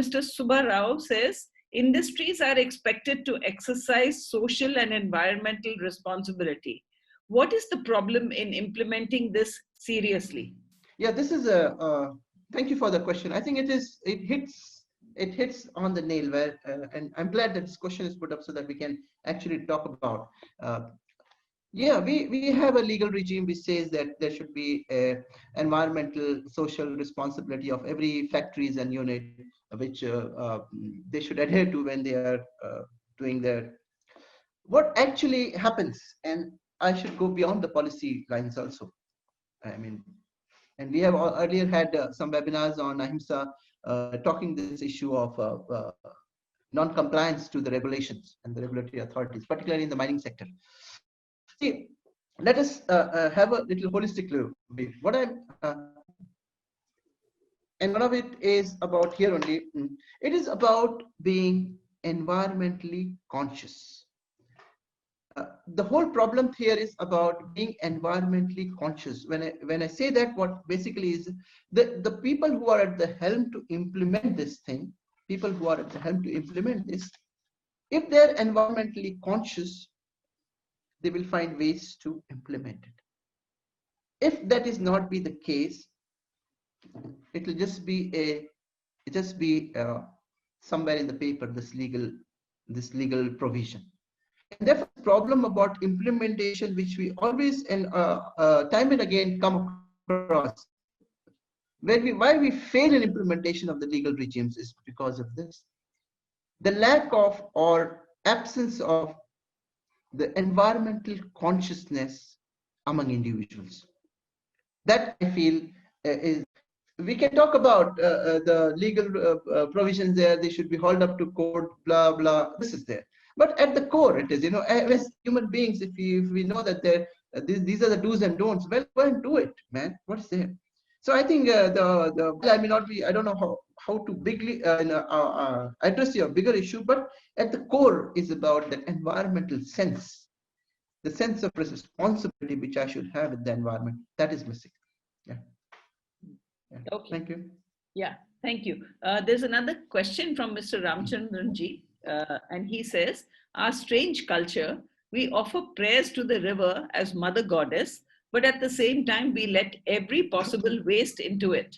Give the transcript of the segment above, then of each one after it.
Mr. Subba Rao says, industries are expected to exercise social and environmental responsibility. What is the problem in implementing this seriously? Yeah, this is thank you for the question. I think it hits on the nail where, and I'm glad that this question is put up so that we can actually talk about. Uh, yeah, we have a legal regime which says that there should be a environmental social responsibility of every factories and unit, which they should adhere to when they are doing their. What actually happens, and I should go beyond the policy lines also. I mean, and we have earlier had some webinars on ahimsa, talking this issue of non-compliance to the regulations and the regulatory authorities, particularly in the mining sector. See, let us have a little holistic view. What I'm, and one of it is about here only. It is about being environmentally conscious. The whole problem here is about being environmentally conscious. When I say that, what basically is the people who are at the helm to implement this thing, people who are at the helm to implement this, if they're environmentally conscious, they will find ways to implement it. If that is not be the case, it will just be somewhere in the paper, this legal provision. And therefore, the problem about implementation, which we always and time and again come across, why we fail in implementation of the legal regimes is because of this. The lack of or absence of the environmental consciousness among individuals. That I feel is, we can talk about the legal provisions there, they should be hauled up to court, blah, blah, this is there. But at the core, it is, as human beings, if we know that these are the do's and don'ts, well, go and do it, man. What's there? So I think I may not be, I don't know how to bigly address your bigger issue, but at the core is about the environmental sense, the sense of responsibility which I should have in the environment. That is missing. Yeah. Okay. Thank you. Yeah, thank you. There's another question from Mr. Ramchandranji, and he says, our strange culture, we offer prayers to the river as mother goddess, but at the same time, we let every possible waste into it.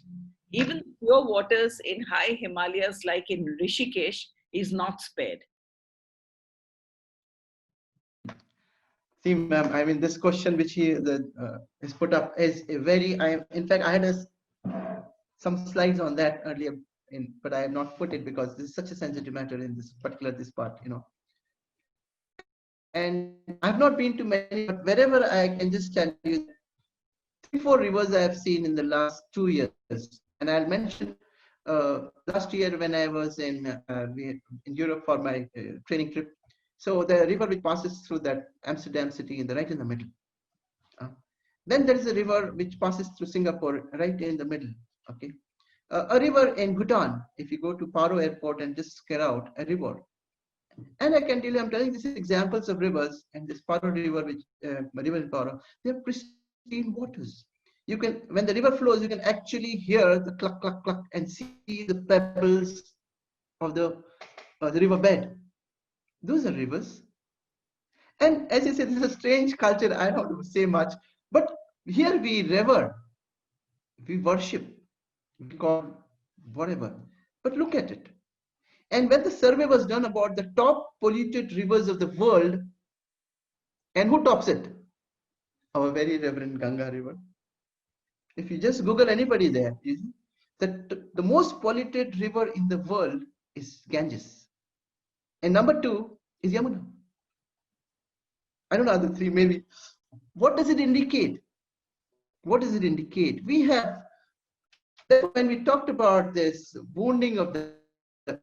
Even pure waters in high Himalayas like in Rishikesh is not spared. See, ma'am, I mean, this question which he is put up is a very, in fact, I had some slides on that earlier, but I have not put it because this is such a sensitive matter in this part, And I've not been to many, but wherever I can just tell you, 3-4 rivers I have seen in the last 2 years. And I'll mention last year when I was in Europe for my training trip. So the river which passes through that Amsterdam city right in the middle. Then there is a river which passes through Singapore right in the middle. Okay, a river in Bhutan. If you go to Paro airport and just scare out a river, and I can tell you, I'm telling these examples of rivers, and this Paro river, which river in Paro, they're pristine waters. You can, when the river flows, you can actually hear the cluck, cluck, cluck, and see the pebbles of the river bed. Those are rivers. And as you said, this is a strange culture. I don't want to say much, but here we revere, we worship, we call whatever. But look at it. And when the survey was done about the top polluted rivers of the world, and who tops it? Our very Reverend Ganga River. If you just Google anybody there, the most polluted river in the world is Ganges. And number 2 is Yamuna. I don't know, the 3 maybe. What does it indicate? What does it indicate? We have, when we talked about this wounding of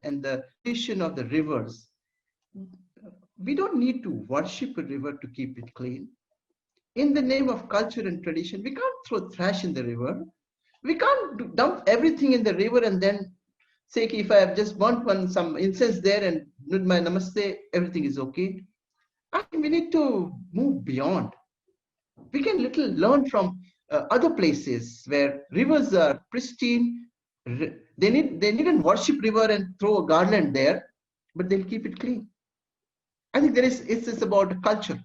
and the pollution of the rivers, we don't need to worship a river to keep it clean. In the name of culture and tradition, we can't throw trash in the river. We can't dump everything in the river and then say, if I have just burnt some incense there and did my namaste, everything is okay. I think we need to move beyond. We can learn from other places where rivers are pristine, They needn't worship river and throw a garland there, but they'll keep it clean. I think it's about culture.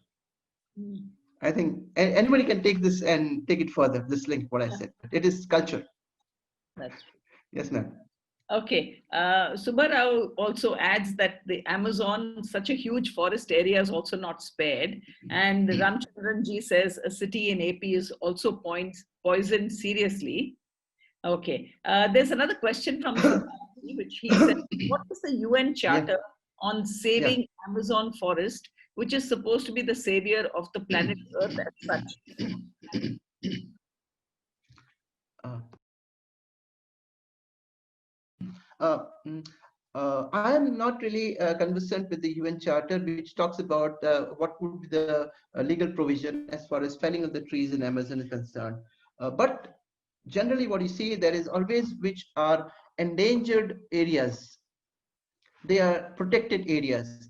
Mm. I think anybody can take this and take it further. This link, what I said, it is culture. That's true. Yes, ma'am. Okay. Subbarao also adds that the Amazon, such a huge forest area, is also not spared. And Ramchandranji says a city in AP is also poisoned seriously. Okay. There's another question from Mr. Bharati, which he said, what is the UN Yeah, Charter on yeah. saving Amazon forest, which is supposed to be the savior of the planet Earth as such? Uh, mm, I am not really conversant with the UN Charter, which talks about what would be the legal provision as far as felling of the trees in Amazon is concerned. But generally, what you see, there is always which are endangered areas. They are protected areas.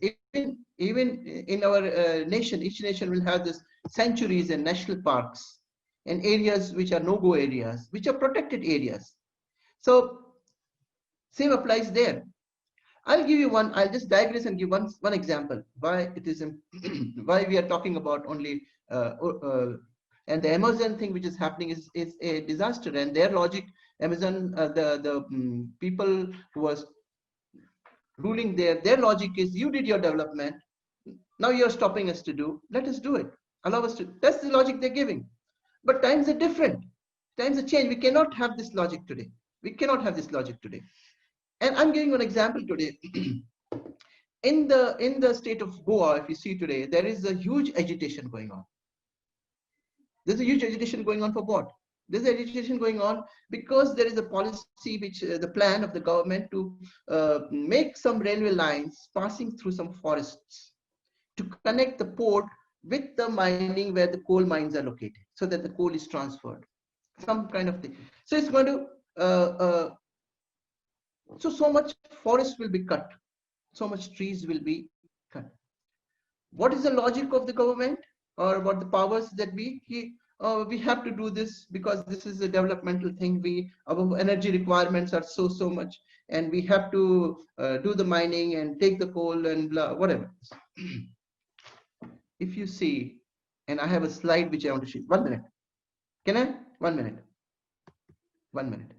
Even in our nation, each nation will have this sanctuaries and national parks and areas which are no-go areas, which are protected areas. So same applies there. I'll give you one. I'll just digress and give one example why it is why we are talking about only and the Amazon thing which is happening is a disaster. And their logic, Amazon, the people who was ruling there, their logic is you did your development, now you're stopping us to do. Let us do it. Allow us to. That's the logic they're giving. But times are different. Times are changed. We cannot have this logic today. We cannot have this logic today. And I'm giving an example today. In the state of Goa, if you see today, there is a huge agitation going on. There's a huge agitation going on for what? There's agitation going on because there is a policy which the plan of the government to make some railway lines passing through some forests to connect the port with the mining where the coal mines are located, so that the coal is transferred, some kind of thing. So it's going to so much forest will be cut, so much trees will be cut. What is the logic of the government or what the powers that we have to do this because this is a developmental thing. Our energy requirements are so much, and we have to do the mining and take the coal and blah, whatever. If you see, and I have a slide which I want to show. 1 minute. Can I? 1 minute. 1 minute.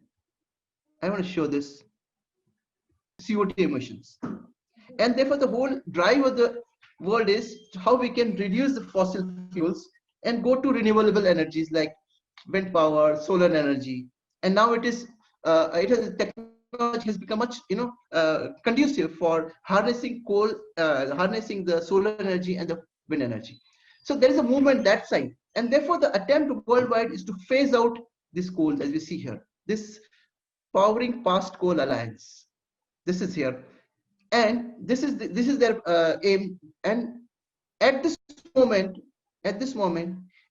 I want to show this CO2 emissions. And therefore, the whole drive of the world is how we can reduce the fossil fuels and go to renewable energies like wind power, solar energy. And now technology has become much conducive for harnessing coal, harnessing the solar energy and the wind energy. So there is a movement that side, and therefore the attempt worldwide is to phase out this coal, as we see here. This powering past coal alliance. This is here, and this is their aim. And at this moment,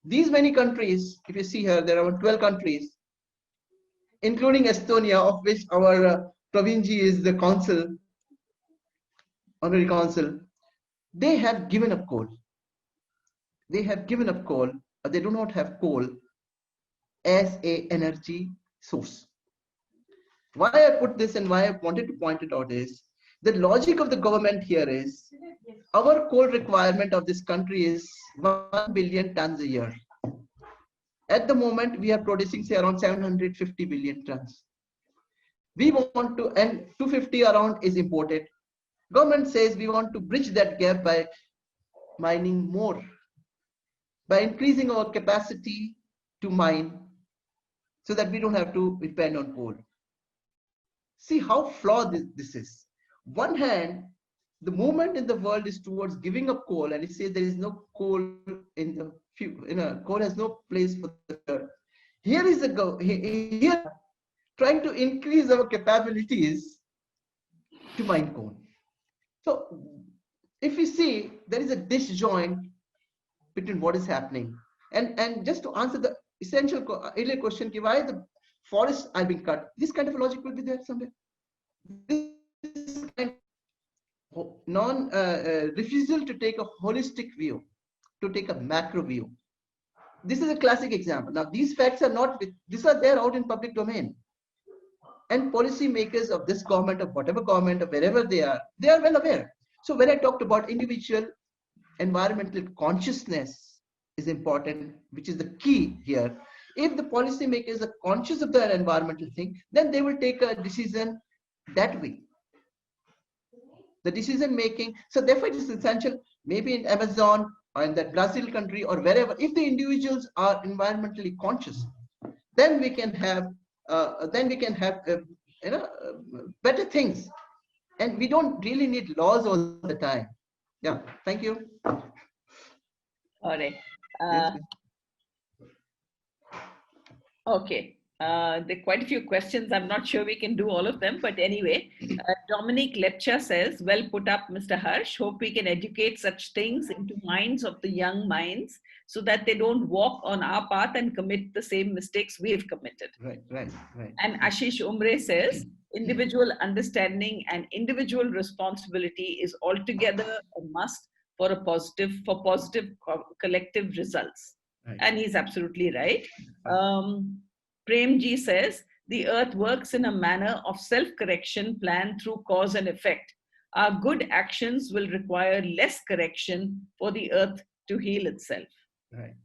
these many countries, if you see here, there are 12 countries, including Estonia, of which our Pravinji is the consul, honorary consul. They have given up coal. They have given up coal, or they do not have coal as a energy source. Why I put this and why I wanted to point it out is the logic of the government here is our coal requirement of this country is 1 billion tons a year. At the moment, we are producing, say, around 750 billion tons. We want to, and 250 around is imported. Government says we want to bridge that gap by mining more, by increasing our capacity to mine so that we don't have to depend on coal. See how flawed this is. One hand, the movement in the world is towards giving up coal, and it says there is no coal in the future. Coal has no place for the future. Here is here trying to increase our capabilities to mine coal. So if you see, there is a disjoint between what is happening. And just to answer the essential earlier question, why the forests are being cut, this kind of logic will be there somewhere. This kind of refusal to take a holistic view, to take a macro view. This is a classic example. Now, these facts are not, these are there out in public domain. And policy makers of this government, of whatever government, or wherever they are well aware. So when I talked about individual environmental consciousness is important, which is the key here. If the policymakers are conscious of their environmental thing, then they will take a decision that way. The decision making. So therefore, it is essential. Maybe in Amazon or in that Brazil country or wherever, if the individuals are environmentally conscious, then we can have better things, and we don't really need laws all the time. Yeah, thank you. All right. Yes. Okay. There are quite a few questions. I'm not sure we can do all of them, but anyway, Dominic Lepcha says, well put up, Mr. Harsh. Hope we can educate such things into minds of the young minds so that they don't walk on our path and commit the same mistakes we've committed. Right. And Ashish Umre says, individual understanding and individual responsibility is altogether a must for positive collective results. Right. And he's absolutely right. Premji says, the earth works in a manner of self-correction planned through cause and effect. Our good actions will require less correction for the earth to heal itself. Right.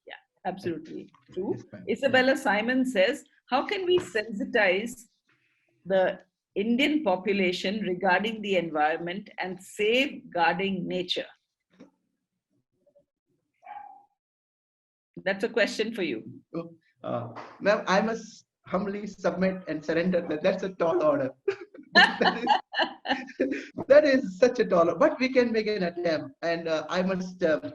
Yeah, absolutely true. Yes, Isabella Simon says, how can we sensitize the Indian population regarding the environment and safeguarding nature? That's a question for you. Ma'am, I must humbly submit and surrender that that's a tall order. that is such a tall order, but we can make an attempt. And I must, good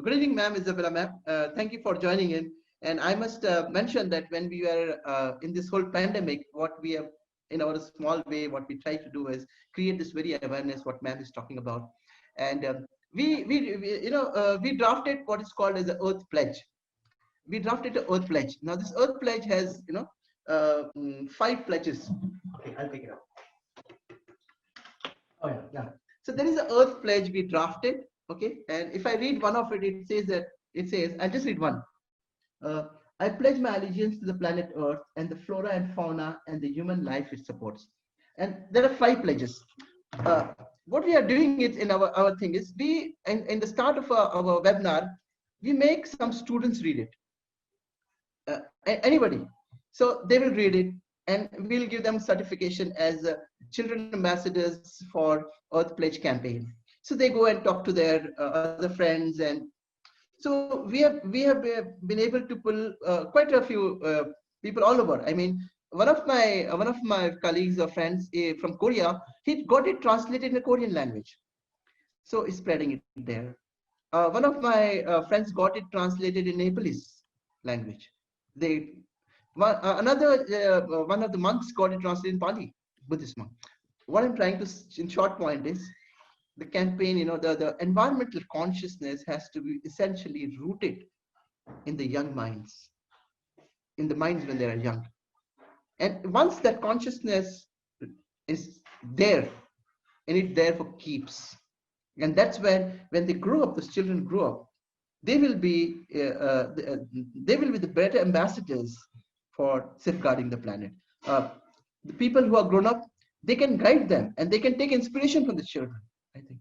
evening, ma'am, Isabella, ma'am. Thank you for joining in. And I must mention that when we were in this whole pandemic, what we have, in our small way, what we try to do is create this very awareness, what ma'am is talking about. And we drafted what is called as the Earth Pledge. We drafted the Earth Pledge. Now this Earth Pledge has 5 pledges. Okay, I'll take it out. Oh yeah. So there is an Earth Pledge we drafted. Okay, and if I read one of it, it says I'll just read one. I pledge my allegiance to the planet Earth and the flora and fauna and the human life it supports. And there are 5 pledges. What we are doing it in our thing is we in the start of our webinar, we make some students read it. Anybody, so they will read it, and we'll give them certification as children ambassadors for Earth Pledge campaign. So they go and talk to their other friends, and so we have been able to pull quite a few people all over. I mean, one of my colleagues or friends from Korea, he got it translated in the Korean language, so he's spreading it there. One of my friends got it translated in Nepalese language. One of the monks got it translated in Pali, Buddhist monk. What I'm trying to, in short point, is the campaign, the environmental consciousness has to be essentially rooted in the young minds, in the minds when they are young. And once that consciousness is there, and it therefore keeps, and that's when they grow up, those children grow up, they will be the better ambassadors for safeguarding the planet. The people who are grown up, they can guide them, and they can take inspiration from the children, I think.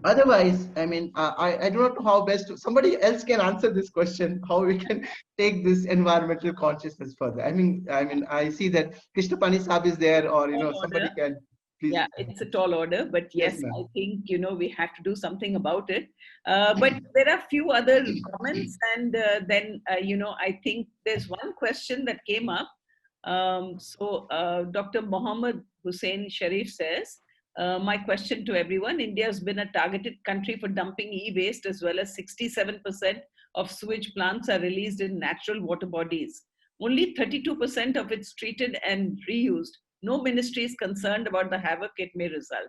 Otherwise, I mean, I do not know how best somebody else can answer this question, how we can take this environmental consciousness further. I mean, I see that Krishnapani Sahab is there, or somebody can. Please. Yeah, it's a tall order, but yes, I think, we have to do something about it. But there are a few other comments, and then, I think there's one question that came up. Dr. Mohammed Hussein Sharif says, my question to everyone, India has been a targeted country for dumping e-waste, as well as 67% of sewage plants are released in natural water bodies. Only 32% of it's treated and reused. No ministry is concerned about the havoc it may result.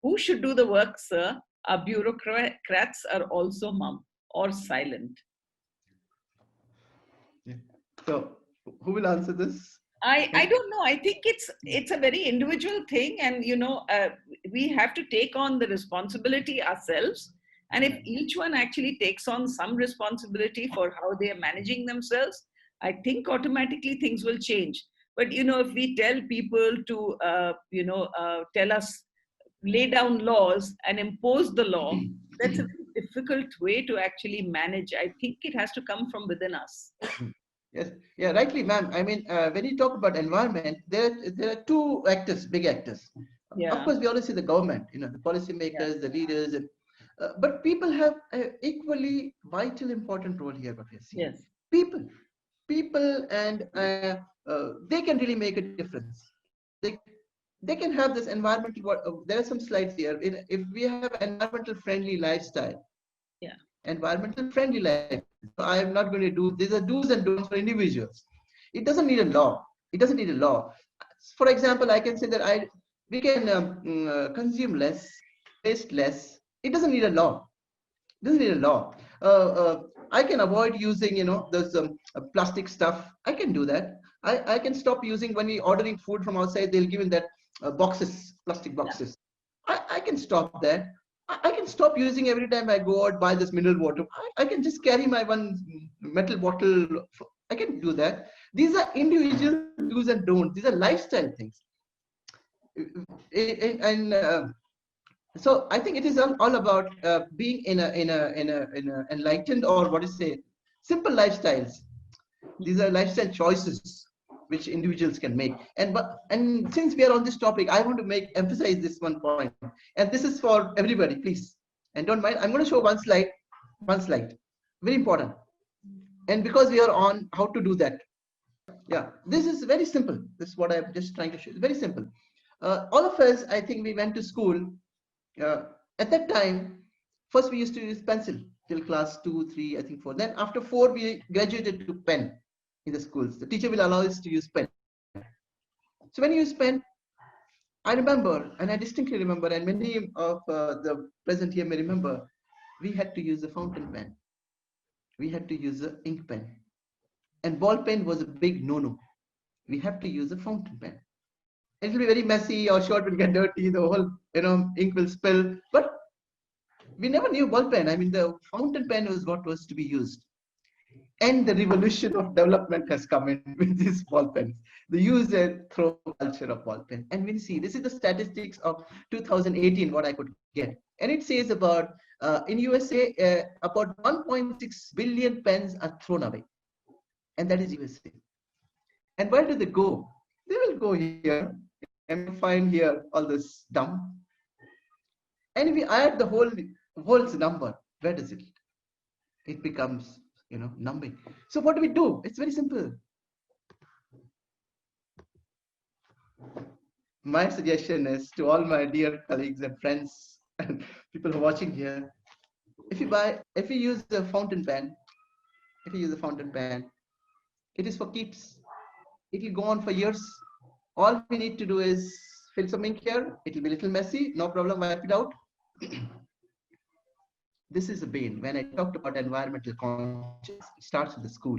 Who should do the work, sir? Our bureaucrats are also mum or silent. Yeah. So, who will answer this? I don't know. I think it's a very individual thing, and we have to take on the responsibility ourselves. And if each one actually takes on some responsibility for how they are managing themselves, I think automatically things will change. But if we tell people to tell us, lay down laws and impose the law, that's a very difficult way to actually manage. I think it has to come from within us. Yes, yeah, rightly, ma'am. I mean, when you talk about environment, there are two actors, big actors. Of Yeah. course, we always see the government, the Yeah. policymakers, the leaders, but people have an equally vital, important role here. What we are seeing, Yes. people, people, and they can really make a difference. They they can have this environmental. There are some slides here. If we have environmental friendly lifestyle, Yeah. environmental friendly life. So I am not going to do, these are do's and don'ts for individuals. It doesn't need a law. It doesn't need a law. For example, I can say that we can consume less, waste less. It doesn't need a law. It doesn't need a law. I can avoid using, those plastic stuff. I can do that. I can stop using when we ordering food from outside. They'll give in that boxes, plastic Yeah. boxes. I can stop that. I can stop using every time I go out buy this mineral water. I can just carry my one metal bottle. I can do that. These are individual do's and don'ts. These are lifestyle things. And so I think it is all about being in a enlightened, or what is say, simple lifestyles. These are lifestyle choices which individuals can make. And since we are on this topic, I want to emphasize this one point. And this is for everybody, please. And don't mind, I'm going to show one slide. Very important. And because we are on how to do that. Yeah, this is very simple. This is what I'm just trying to show. It's very simple. All of us, I think we went to school. At that time, first we used to use pencil till class 2, 3, I think 4. Then after 4, we graduated to pen in the schools. The teacher will allow us to use pen. So when you use pen, I remember, and I distinctly remember, and many of the present here may remember, we had to use a fountain pen. We had to use an ink pen. And ball pen was a big no-no. We have to use a fountain pen. It will be very messy, or short will get dirty, the whole ink will spill. But we never knew ball pen. I mean, the fountain pen was what was to be used. And the revolution of development has come in with these ball pens, the use and throw culture of ball pen. And we see, this is the statistics of 2018, what I could get. And it says about, in USA, about 1.6 billion pens are thrown away. And that is USA. And where do they go? They will go here and find here all this dump. And if we add the whole number, where does it? It becomes, numbing. So what do we do? It's very simple. My suggestion is to all my dear colleagues and friends and people who are watching here, if you use a fountain pen, it is for keeps. It will go on for years. All we need to do is fill some ink here. It will be a little messy, no problem, wipe it out. This is a bane. When I talked about environmental consciousness, it starts with the school.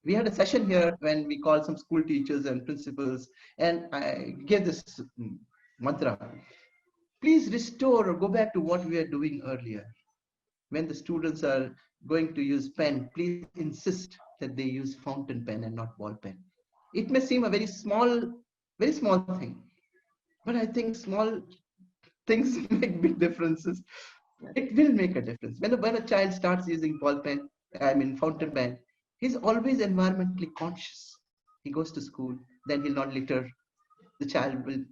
We had a session here when we called some school teachers and principals, and I gave this mantra. Please restore or go back to what we were doing earlier. When the students are going to use pen, please insist that they use fountain pen and not ball pen. It may seem a very small thing, but I think small things make big differences. It will make a difference. When a child starts using ball pen, fountain pen, he's always environmentally conscious. He goes to school, then he'll not litter. The child will,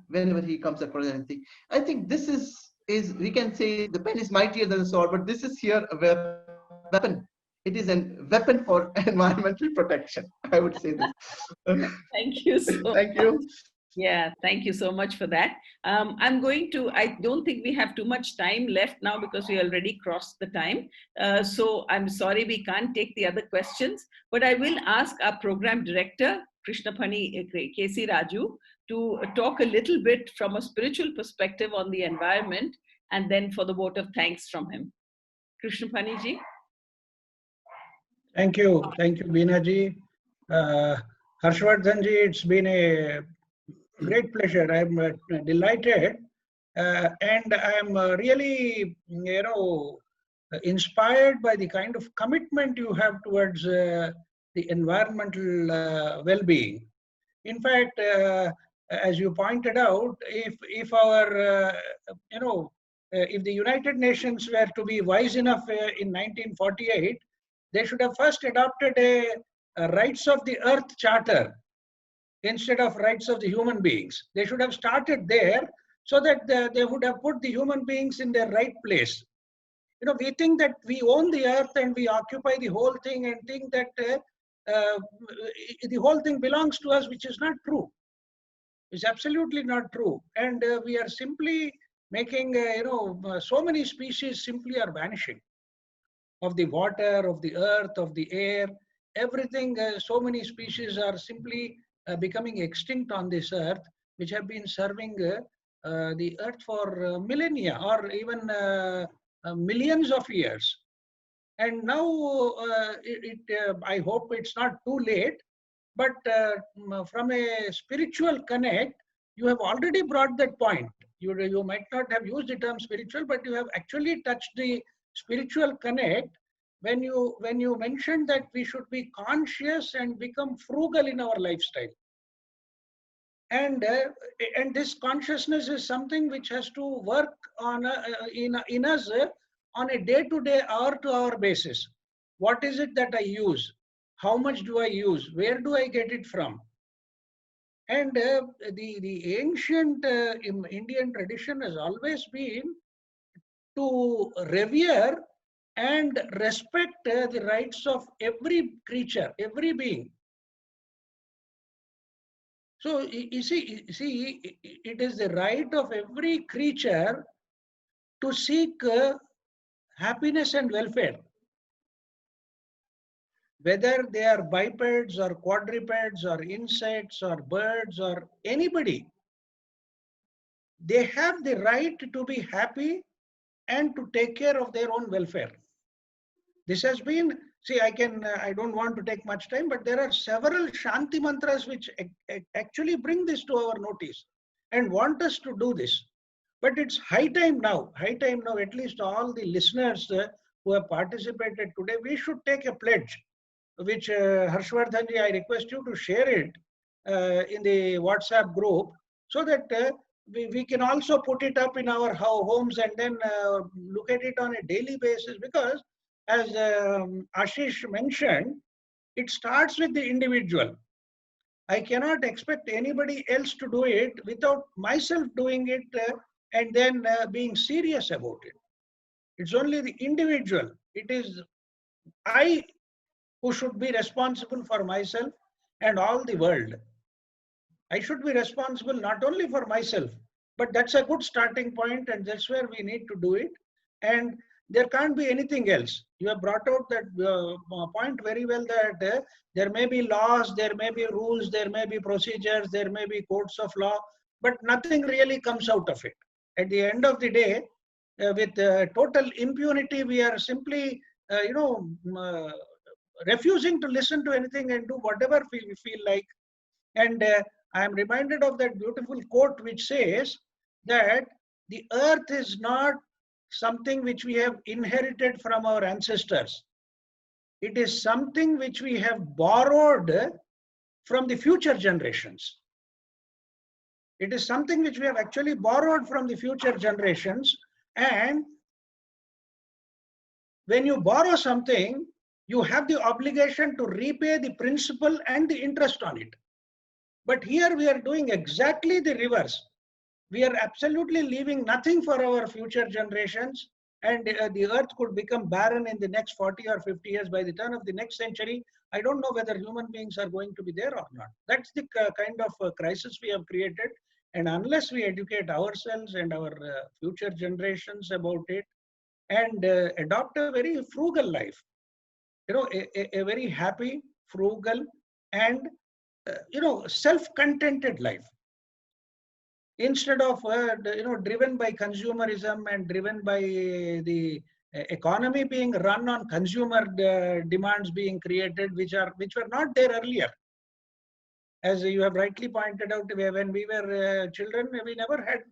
whenever he comes across anything. I think this is we can say the pen is mightier than the sword, but this is here a weapon. It is a weapon for environmental protection. I would say this. Thank you so Thank much. you. Yeah, thank you so much for that. I don't think we have too much time left now because we already crossed the time. So I'm sorry we can't take the other questions, but I will ask our program director, Krishnapani K.C. Raju, to talk a little bit from a spiritual perspective on the environment, and then for the vote of thanks from him. Krishnapani ji. Thank you, Beena ji. Harshvardhan ji, it's been a great pleasure. I'm delighted, and I'm really, inspired by the kind of commitment you have towards the environmental well-being. In fact, as you pointed out, if our, if the United Nations were to be wise enough in 1948, they should have first adopted a rights of the earth charter instead of rights of the human beings. They should have started there so that they would have put the human beings in their right place. We think that we own the earth and we occupy the whole thing and think that the whole thing belongs to us, which is not true. It's absolutely not true. And we are simply making, so many species simply are vanishing. Of the water, of the earth, of the air, everything, so many species are simply becoming extinct on this earth, which have been serving the earth for millennia or even millions of years. And now I hope it's not too late, but from a spiritual connect, you have already brought that point. You might not have used the term spiritual, but you have actually touched the spiritual connect when you mentioned that we should be conscious and become frugal in our lifestyle. And this consciousness is something which has to work on in us on a day-to-day, hour-to-hour basis. What is it that I use? How much do I use? Where do I get it from? And the ancient Indian tradition has always been to revere and respect the rights of every creature, every being. So you see, it is the right of every creature to seek happiness and welfare. Whether they are bipeds or quadrupeds or insects or birds or anybody, they have the right to be happy and to take care of their own welfare. This has been, see, I don't want to take much time, but there are several Shanti mantras which actually bring this to our notice and want us to do this. But it's high time now, at least all the listeners who have participated today, we should take a pledge, which Harshvardhanji, I request you to share it in the WhatsApp group so that we can also put it up in our homes and then look at it on a daily basis, because as Ashish mentioned, it starts with the individual. I cannot expect anybody else to do it without myself doing it and then being serious about it. It's only the individual. It is I who should be responsible for myself and all the world. I should be responsible not only for myself, but that's a good starting point, and that's where we need to do it. And there can't be anything else. You have brought out that point very well, that there may be laws, there may be rules, there may be procedures, there may be courts of law, but nothing really comes out of it. At the end of the day, with total impunity, we are simply, refusing to listen to anything and do whatever we feel like. And I am reminded of that beautiful quote which says that the earth is not something which we have inherited from our ancestors. It is something which we have borrowed from the future generations. It is something which we have actually borrowed from the future generations. And when you borrow something, you have the obligation to repay the principal and the interest on it. But here we are doing exactly the reverse. We are absolutely leaving nothing for our future generations, and the earth could become barren in the next 40 or 50 years. By the turn of the next century, I don't know whether human beings are going to be there or not. That's the kind of crisis we have created. And unless we educate ourselves and our future generations about it and adopt a very frugal life, a very happy, frugal, and self-contented life, instead of driven by consumerism and driven by the economy being run on consumer demands being created, which were not there earlier. As you have rightly pointed out, when we were children, we never had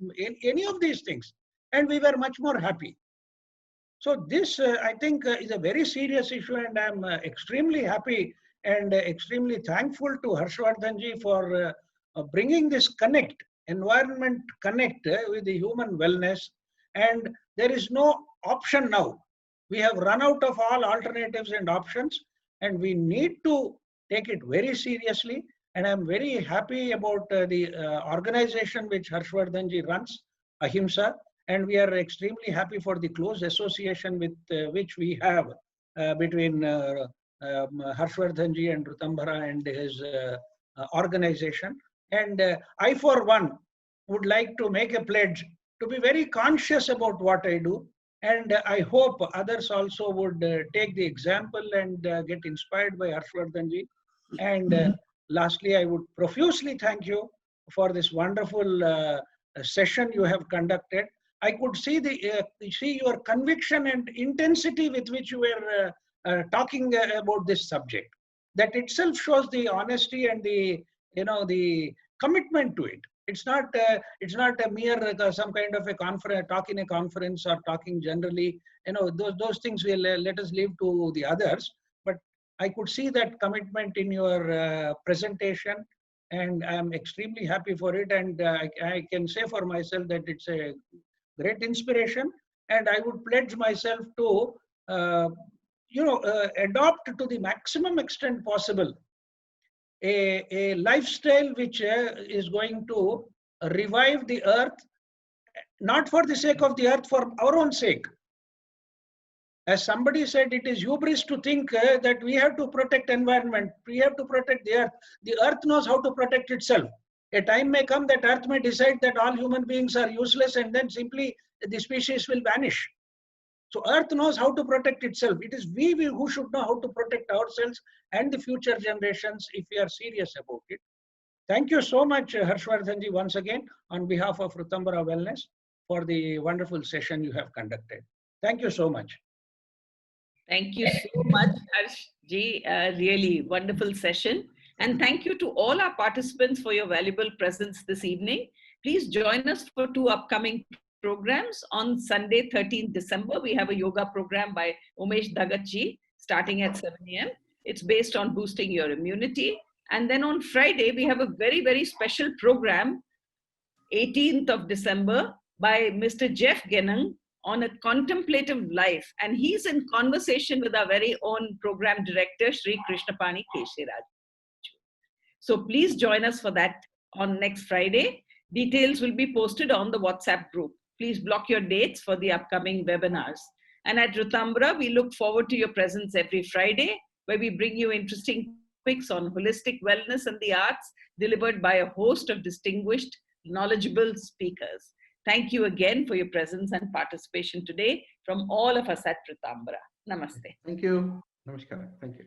any of these things, and we were much more happy. So this, I think, is a very serious issue, and I'm extremely happy and extremely thankful to Harshvardhanji for bringing this environment connect with the human wellness. And there is no option now. We have run out of all alternatives and options, and we need to take it very seriously. And I'm very happy about the organization which Harshvardhanji runs, Ahimsa, and we are extremely happy for the close association with which we have between Harshvardhanji and Rtambhara and his organization. And I, for one, would like to make a pledge to be very conscious about what I do. And I hope others also would take the example and get inspired by Harshvardhanji. And lastly, I would profusely thank you for this wonderful session you have conducted. I could see see your conviction and intensity with which you were talking about this subject. That itself shows the honesty and the the commitment to it. It's not a mere some kind of a conference, talk in a conference or talking generally. Those things will let us leave to the others. But I could see that commitment in your presentation, and I am extremely happy for it. And I can say for myself that it's a great inspiration, and I would pledge myself to adopt to the maximum extent possible a lifestyle which is going to revive the earth, not for the sake of the earth, for our own sake. As somebody said, it is hubris to think that we have to protect environment, we have to protect the earth. The earth knows how to protect itself. A time may come that earth may decide that all human beings are useless, and then simply the species will vanish. So earth knows how to protect itself. It is we who should know how to protect ourselves and the future generations if we are serious about it. Thank you so much, Harshvardhanji, once again, on behalf of Rtambhara Wellness, for the wonderful session you have conducted. Thank you so much. Thank you so much, Harshji. Really wonderful session. And thank you to all our participants for your valuable presence this evening. Please join us for 2 upcoming programs. On Sunday, 13th December, we have a yoga program by Umesh Dagatji starting at 7 a.m. It's based on boosting your immunity. And then on Friday, we have a very, very special program, 18th of December, by Mr. Jeff Genung on a contemplative life. And he's in conversation with our very own program director, Sri Krishnapani Keshiraj. So please join us for that on next Friday. Details will be posted on the WhatsApp group. Please block your dates for the upcoming webinars. And at Rtambhara, we look forward to your presence every Friday, where we bring you interesting topics on holistic wellness and the arts, delivered by a host of distinguished, knowledgeable speakers. Thank you again for your presence and participation today from all of us at Rtambhara. Namaste. Thank you. Namaskar. Thank you.